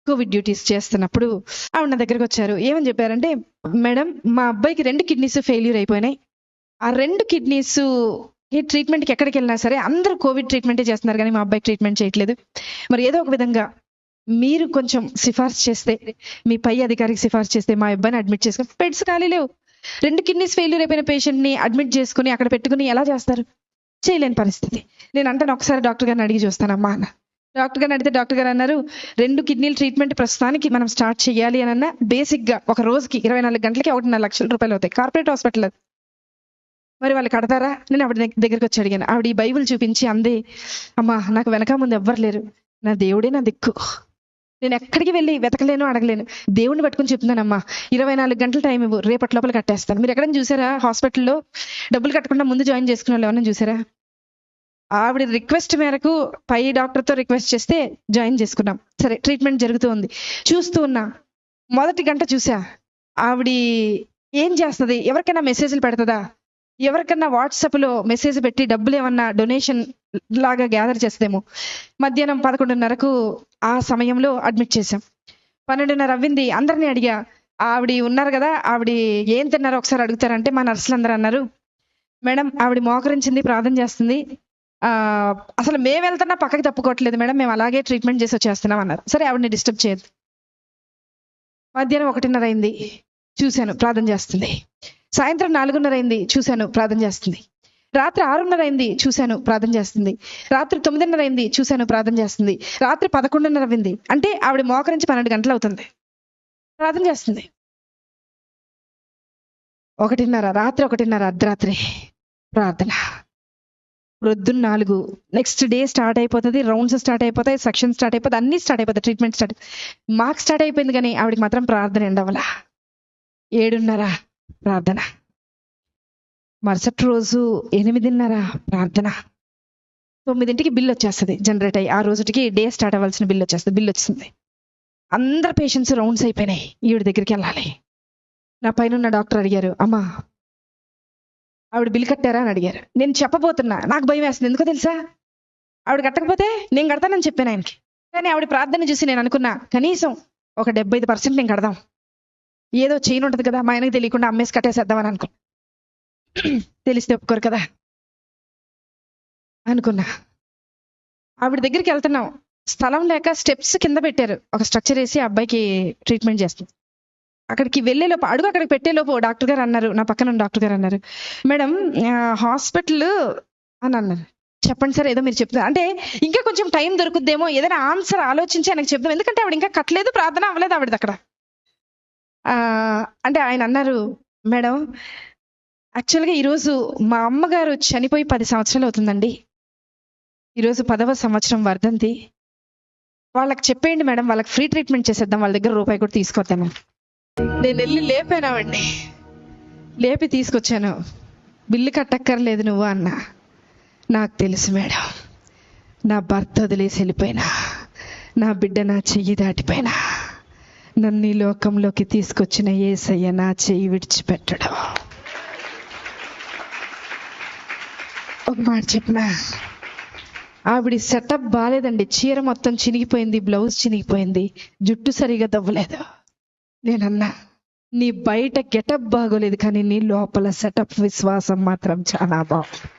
Covid duties చేస్తున్నప్పుడు ఆవిడ నా దగ్గరకు వచ్చారు. ఏమని చెప్పారంటే, మేడం మా అబ్బాయికి 2 కిడ్నీస్ ఫెయిల్యూర్ అయిపోయినాయి. ఆ 2 కిడ్నీస్ ఈ ట్రీట్మెంట్కి ఎక్కడికి వెళ్ళినా సరే అందరూ కోవిడ్ ట్రీట్మెంటే చేస్తున్నారు, కానీ మా అబ్బాయికి ట్రీట్మెంట్ చేయట్లేదు. మరి ఏదో ఒక విధంగా మీరు కొంచెం సిఫార్సు చేస్తే, మీ పై అధికారికి సిఫార్సు చేస్తే మా అబ్బాయిని అడ్మిట్ చేసుకుని, బెడ్స్ ఖాళీ లేవు. 2 కిడ్నీస్ ఫెయిల్యూర్ అయిపోయిన పేషెంట్ని అడ్మిట్ చేసుకుని అక్కడ పెట్టుకుని ఎలా చేస్తారు? చేయలేని పరిస్థితి. నేను అంటాను, ఒకసారి డాక్టర్ గారిని అడిగి చూస్తానమ్మా అన్న. డాక్టర్ గారిని అడిగితే డాక్టర్ గారు అన్నారు, 2 కిడ్నీల ట్రీట్మెంట్ ప్రస్తుతానికి మనం స్టార్ట్ చేయాలి అని అన్న, బేసిక్గా ఒక రోజుకి 24 గంటలకి 1.5 లక్షల రూపాయలు అవుతాయి. కార్పొరేట్ హాస్పిటల్ అది. మరి వాళ్ళు కడతారా? నేను ఆవిడ దగ్గరికి వచ్చి అడిగాను. ఆవిడ ఈ బైబిల్ చూపించి అంది, అమ్మా నాకు వెనక ముందు ఎవ్వరు లేరు, నా దేవుడే నా దిక్కు, నేను ఎక్కడికి వెళ్ళి వెతకలేను, అడగలేను, దేవుడిని పట్టుకుని చెప్తున్నానమ్మా, 24 గంటల టైం ఇవ్వు, రేపటి లోపల కట్టేస్తాను. మీరు ఎక్కడైనా చూసారా హాస్పిటల్లో డబ్బులు కట్టకుండా ముందు జాయిన్ చేసుకునే వాళ్ళు ఎవరైనా చూసారా? ఆవిడ రిక్వెస్ట్ మేరకు పై డాక్టర్తో రిక్వెస్ట్ చేస్తే జాయిన్ చేసుకున్నాం. సరే, ట్రీట్మెంట్ జరుగుతూ ఉంది. చూస్తూ ఉన్నా, మొదటి గంట చూసా ఆవిడ ఏం చేస్తుంది, ఎవరికైనా మెసేజ్లు పెడుతుందా, ఎవరికన్నా వాట్సాప్లో మెసేజ్ పెట్టి డబ్బులు ఏమన్నా డొనేషన్ లాగా గ్యాదర్ చేస్తేమో. మధ్యాహ్నం 11:30కు ఆ సమయంలో అడ్మిట్ చేశాం. 12:30 అవ్వింది. అందరినీ అడిగా, ఆవిడ ఉన్నారు కదా, ఆవిడ ఏం తిన్నారో ఒకసారి అడుగుతారంటే మా నర్సులు అందరూ అన్నారు, మేడం ఆవిడ మోకరించింది, ప్రార్థన చేస్తుంది, అసలు మేము వెళ్తున్నా పక్కకి తప్పుకోవట్లేదు మేడం, మేము అలాగే ట్రీట్మెంట్ చేసి వచ్చేస్తున్నాం అన్నారు. సరే, ఆవిడని డిస్టర్బ్ చేయద్దు. మధ్యాహ్నం 1:30 అయింది, చూశాను ప్రార్థన చేస్తుంది. సాయంత్రం 4:30 అయింది, చూశాను ప్రార్థన చేస్తుంది. రాత్రి 6:30 అయింది, చూశాను ప్రార్థన చేస్తుంది. రాత్రి 9:30 అయింది, చూశాను ప్రార్థన చేస్తుంది. రాత్రి 11:30 అయింది. అంటే ఆవిడ మోకరించి 12 గంటలు అవుతుంది, ప్రార్థన చేస్తుంది. 1:30 రాత్రి, 1:30 అర్ధరాత్రి ప్రార్థన. ప్రొద్దున్న 4 నెక్స్ట్ డే స్టార్ట్ అయిపోతుంది, రౌండ్స్ స్టార్ట్ అయిపోతాయి, సెక్షన్ స్టార్ట్ అయిపోతుంది, అన్నీ స్టార్ట్ అయిపోతాయి, ట్రీట్మెంట్ స్టార్ట్. మాకు స్టార్ట్ అయిపోయింది, కానీ ఆవిడకి మాత్రం ప్రార్థన ఎండవల. 7:30 ప్రార్థన. మరుసటి రోజు 8:30 ప్రార్థన. 9ంటికి బిల్ వచ్చేస్తుంది జనరేట్ అయ్యి. ఆ రోజుకి డే స్టార్ట్ అవ్వాల్సిన బిల్ వచ్చేస్తుంది. బిల్ వచ్చింది. అందరు పేషెంట్స్ రౌండ్స్ అయిపోయినాయి, ఈవిడ దగ్గరికి వెళ్ళాలి. నా పైన ఉన్న డాక్టర్ అడిగారు, అమ్మా ఆవిడ బిల్ కట్టారా అని అడిగారు. నేను చెప్పబోతున్నా, నాకు భయం వేస్తుంది. ఎందుకో తెలుసా, ఆవిడ కట్టకపోతే నేను కడతానని చెప్పాను ఆయనకి. కానీ ఆవిడ ప్రార్థన చూసి నేను అనుకున్నా, కనీసం ఒక 75% నేను కడదాం, ఏదో చైన్ ఉంటుంది కదా, మా ఆయనకి తెలియకుండా అమ్మేసి కట్టేసేద్దామని అనుకున్నా. తెలిస్తే ఒప్పుకోరు కదా అనుకున్నా. ఆవిడ దగ్గరికి వెళ్తున్నాం, స్థలం లేక స్టెప్స్ కింద పెట్టారు, ఒక స్ట్రక్చర్ వేసి అబ్బాయికి ట్రీట్మెంట్ చేస్తుంది. అక్కడికి వెళ్ళేలోపు, అడుగు అక్కడికి పెట్టేలోపు డాక్టర్ గారు అన్నారు, నా పక్కన డాక్టర్ గారు అన్నారు, మేడం హాస్పిటల్ అని అన్నారు. చెప్పండి సార్, ఏదో మీరు చెప్తున్నారు అంటే ఇంకా కొంచెం టైం దొరుకుద్దేమో, ఏదైనా ఆన్సర్ ఆలోచించి ఆయనకు చెప్దాం, ఎందుకంటే ఆవిడ ఇంకా కట్టలేదు, ప్రార్థన అవ్వలేదు ఆవిడది అక్కడ. అంటే ఆయన అన్నారు, మేడం యాక్చువల్గా ఈరోజు మా అమ్మగారు చనిపోయి 10 సంవత్సరాలు అవుతుందండి, ఈరోజు 10వ సంవత్సరం వర్ధంతి. వాళ్ళకి చెప్పేయండి మేడం, వాళ్ళకి ఫ్రీ ట్రీట్మెంట్ చేసేద్దాం, వాళ్ళ దగ్గర రూపాయి కూడా తీసుకొద్దాము. నేను వెళ్ళి లేపానామండి, లేపి తీసుకొచ్చాను. బిల్లు కట్టక్కర్లేదు నువ్వు అన్న. నాకు తెలుసు మేడం, నా భర్త వదిలేసి వెళ్ళిపోయినా, నా బిడ్డ నా చెయ్యి దాటిపోయినా, నన్ను ఈ లోకంలోకి తీసుకొచ్చిన యేసయ్య నా చెయ్యి విడిచిపెట్టడం. ఒక మాట చెప్పనా, ఆవిడ సెటప్ బాగాలేదండి, చీర మొత్తం చినిగిపోయింది, బ్లౌజ్ చినిగిపోయింది, జుట్టు సరిగా దవ్వలేదు. నేనన్నా, నీ బయట గెటప్ బాగోలేదు, కానీ నీ లోపల సెటప్ విశ్వాసం మాత్రం చాలా బాగుంది.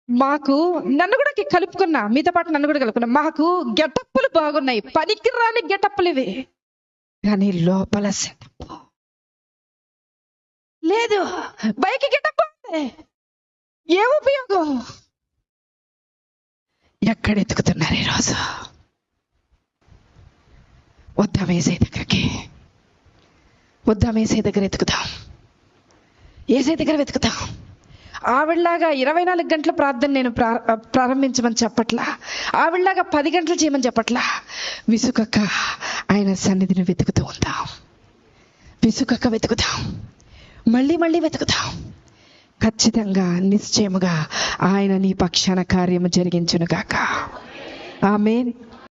మాకు నన్ను కూడా కలుపుకున్నా, మీతో పాటు నన్ను కూడా కలుపుకున్నా, మాకు గెటప్పులు బాగున్నాయి, పనికి రాని గెటప్పులు ఇవి, కానీ లోపల సెటప్ లేదు. బయకి గెటప్ ఏ ఉపయోగం? ఎక్కడ ఎత్తుకుతున్నారు ఈరోజు? వద్దాం ఏసై దగ్గరికి, వద్దాం ఏసై దగ్గర ఎత్తుకుదాం, ఏసై దగ్గర వెతుకుతాం. ఆవిడలాగా 24 గంటల ప్రార్థన నేను ప్రారంభించమని చెప్పట్లా, ఆవిడలాగా 10 గంటలు చేయమని చెప్పట్లా. విసుకక్క ఆయన సన్నిధిని వెతుకుతూ ఉందాం, విసుకక్క వెతుకుదాం, మళ్ళీ మళ్ళీ వెతుకుదాం. ఖచ్చితంగా నిశ్చయముగా ఆయన నీ పక్షాన కార్యము జరిగించును గాక. ఆమేన్.